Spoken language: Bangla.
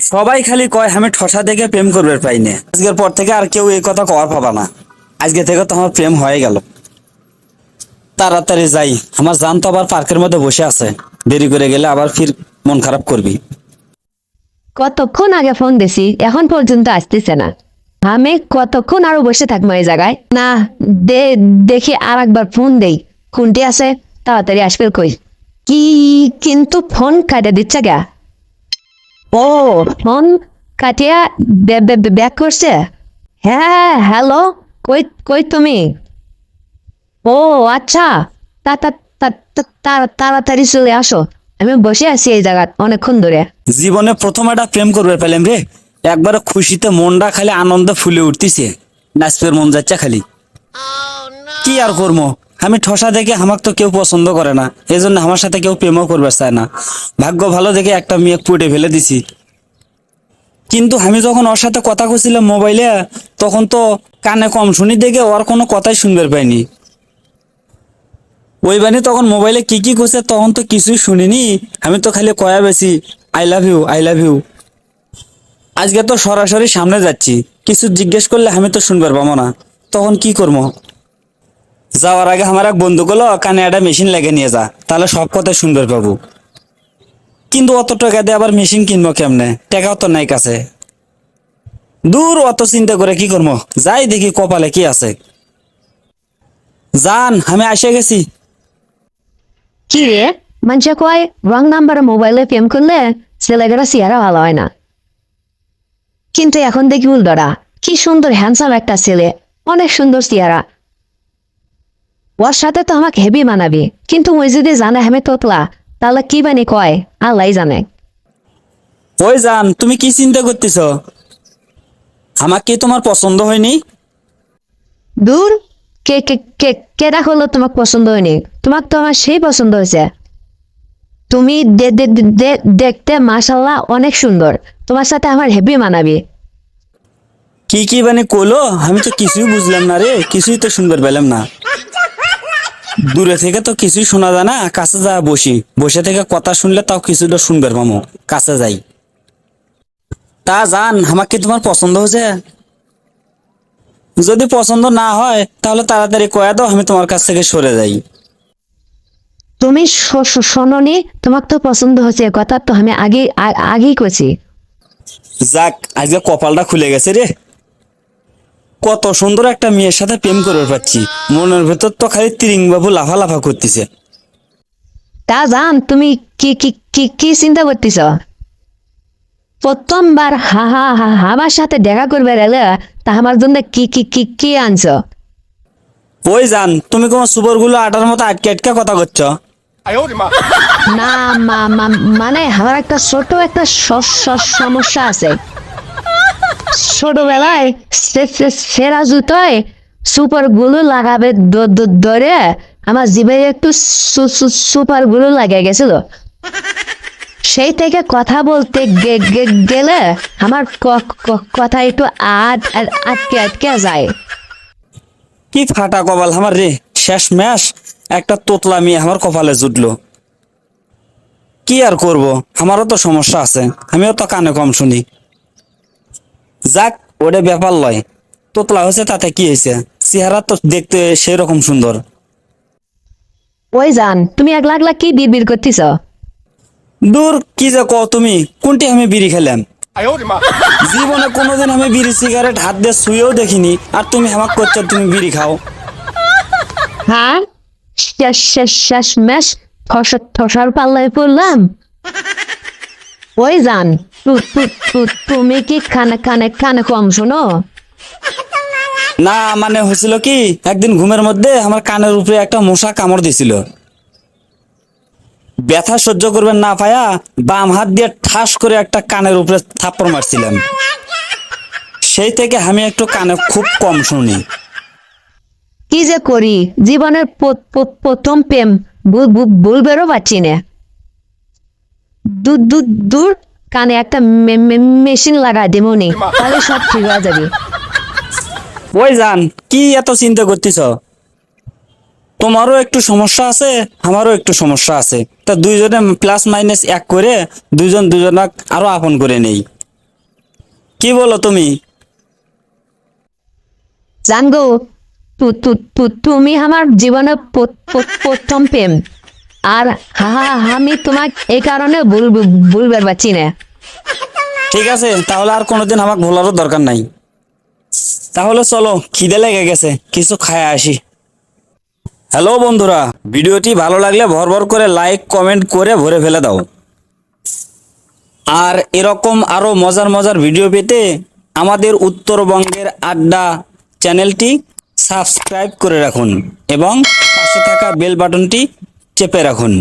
সবাই খালি কয় আমি ঠসা দেখে প্রেম করবে পাইনি। আজকের পর থেকে আর কেউ এই কথা কওয়ার পাবা না। আজকে থেকে তো আমার প্রেম হয়ে গেল। তাড়াতাড়ি যাই, আমার জান তো আবার পার্কের মধ্যে বসে আছে। দেরি করে গেলে আবার ফির মন খারাপ করবি। কতক্ষণ আগে ফোন দিছি এখন পর্যন্ত আসতেছে না। আমি কতক্ষণ আরো বসে থাকবো এই জায়গায়? না, দেখি আর একবার ফোন দেই, কোনটি আছে, তাড়াতাড়ি আসবে কই। কি কিন্তু ফোন কাটে দিচ্ছে গা। ও, ফোন কাটিয়া ব্যাক করছে। হ্যাঁ, হ্যালো, কই কই তুমি? ও আচ্ছা, তা তা তাড়াতাড়ি চলে আসো। আমি বসে আছি এই জায়গায় অনেকক্ষণ ধরে। জীবনে প্রথম একটা প্রেম করবে পেলাম রে। একবারে খুশিতে মনটা খালি আনন্দে ফুলে উঠতিছে। নাচপের মন যাচ্ছে খালি। কি আর করবো, আমি ঠসা দেখে আমাকে তো কেউ পছন্দ করে না, এই জন্য আমার সাথে কেউ প্রেমও করবে চায় না। ভাগ্য ভালো দেখে একটা মেয়ে পুটে ফেলে দিছি। কিন্তু আমি যখন ওর সাথে কথা কছিলাম মোবাইলে, তখন তো কানে কম শুনি দেখে ওর কোনো কথাই শুনবার পাইনি। ওই বানি তখন মোবাইলে কি কি করছে তখন তো কিছুই শুনিনি। আমি তো খালি কয়া বেশি I love you, I love you. আজকে তো সরাসরি সামনে যাচ্ছি, কিছু জিজ্ঞেস করলে আমি তো শুনবার পাবো না, তখন কি করবো? যাওয়ার আগে আমার এক বন্ধু গুলো কানে একটা মেশিন লেগে নিয়ে যা, তাহলে সব কথা শুনবার পাবো। কিন্তু অত টাকা দিয়ে আবার মেশিন কিনবো কেমনে? টাকাও তো নাই কাছে। দূর, অত চিন্তা করে কি করবো, যাই দেখি কপালে কি আছে। জান, আমি এসে গেছি। কি রে, মানুষে কয় রং নাম্বারে মোবাইলে প্রেম করলে ছেলেগুলো চেহারা ভালো হয় না, কিন্তু এখন দেখি উল্টোটা। কি সুন্দর হ্যান্ডসাম একটা ছেলে, অনেক সুন্দর চেহারা। ওর সাথে তো আমাকে হেভি মানাবি, কিন্তু ওই যদি জানে আমি তোতলা, তাহলে কি বানি কয় আল্লাহ জানে। ওই জান, তুমি কি চিন্তা করতেছ? আমাকে কি তোমার পছন্দ হয়নি? দূর, কে কে কে কেডা হলো তোমাকে পছন্দ হয়নি? তোমাকে তো আমার সেই পছন্দ হয়েছে। তুমি দেখতে মাশাল্লাহ অনেক সুন্দর, তোমার সাথে আমার হেভি মানাবি। কি কি মানে কলো, আমি তো কিছুই বুঝলাম না রে, কিছুই তো শুনবার পেলাম না। দূরে থেকে তো কিছুই শোনা যায় না, কাছে যা বসি, বসে থেকে কথা শুনলে তাও কিছুটা শুনবার পামো। কাছে যাই। তা জান, আমাকে কি তোমার পছন্দ হয়েছে? যদি পছন্দ না হয় তাহলে তাড়াতাড়ি কয়া দাও, আমি তোমার কাছ থেকে সরে যাই। তুমি শোনোনি, তোমাকে তো পছন্দ হয়েছে, কথা তো আমি আগেই কইছি। যাক, আজকে কপালটা খুলে গেছে রে। কত সুন্দর একটা মেয়ের সাথে প্রেম করতে পারছি। মনের ভেতর তো খালি তিরিং বাবু লাফা লাফা করতেছে। তা জান, তুমি কি কি কি কি চিন্তা করতেছ? প্রথমবার হা হা হা আমার সাথে দেখা করবে এলে, তা আমার জন্য কি কি কি কি আনছ? ওই জান, তুমি তোমার সুবর গুলো আটার মতো আটকে আটকে কথা করছো। না, মানে আমার একটা ছোট একটা সমস্যা আছে। ছোটবেলায় সেরা জুতোয় সুপার গুলো লাগাবে ধরে আমার জিভে একটু সুপার গুলো লাগে গেছিল। সেই থেকে কথা বলতে গেলে আমার কথা একটু আটকে আটকে যায়। কি ফাটা কপাল আমার রে। শেষ ম্যাশ একটা তোতলা মেয়ে আমার কপালে জুটলো। কি আর করব, আমারও তো সমস্যা আছে, আমিও তো কানে কম শুনি। যাক, ওটা ব্যাপার লয়। তোতলা হয়েছে তাতে কি হয়েছে, চেহারা তো দেখতে সেরকম সুন্দর। ওই জান, তুমি একলা একলা কি বিড়বিড় করতেছ? দূর, কি যে কও তুমি, কোনটি আমি বিড়ি খেলাম? জীবনে কোনোদিন আমি বিড়ি সিগারেট হাত দিয়ে শুয়েও দেখিনি, আর তুমি আমাকে করছো তুমি বিড়ি খাও। হ্যাঁ, শেষ ম্যাশ ঠসার পাল্লায় পড়লাম। ওই জান, তুমি কি কানে কানে কানে কম শোনো? না মানে হয়েছিল কি, একদিন ঘুমের মধ্যে আমার কানের উপরে একটা মশা কামড় দিছিল। ব্যথা সহ্য করবেন না পায়া বাম হাত দিয়ে ঠাস করে একটা কানের উপরে থাপ্পড় মারছিলাম। সেই থেকে আমি একটু কানে খুব কম শুনি। কি যে করি, জীবনের প্রথম প্রেম ভুলবেরও পারছি না। দূর দূর দূর, কানে একটা মেশিন লাগা দেবনি, তাহলে সব ঠিক হয়ে যাবে। ওই জান, কি এত চিন্তা করতেছ? তোমারও একটু সমস্যা আছে, আমারও একটু সমস্যা আছে, তা দুইজনে প্লাস মাইনাস এক করে দুইজন দুজনক আরো আপন করে নেই। কি বলো তুমি? জানগো, তুমি আমার জীবনের প্রথম প্রেম। আর আমি তোমাকে এই কারণে ভুলবার পারছি না। ঠিক আছে, তাহলে আর কোনোদিন আমাকে ভোলারও দরকার নাই। তাহলে চলো, খিদে লেগে গেছে, কিছু খায় আসি। হ্যালো বন্ধুরা, ভিডিওটি ভালো লাগলে ভর করে লাইক কমেন্ট করে ভরে ফেলে দাও। আর এরকম আরো মজার মজার ভিডিও পেতে আমাদের উত্তরবঙ্গের আড্ডা চ্যানেলটি সাবস্ক্রাইব করে রাখুন এবং পাশে থাকা বেল বাটনটি চেপে রাখুন।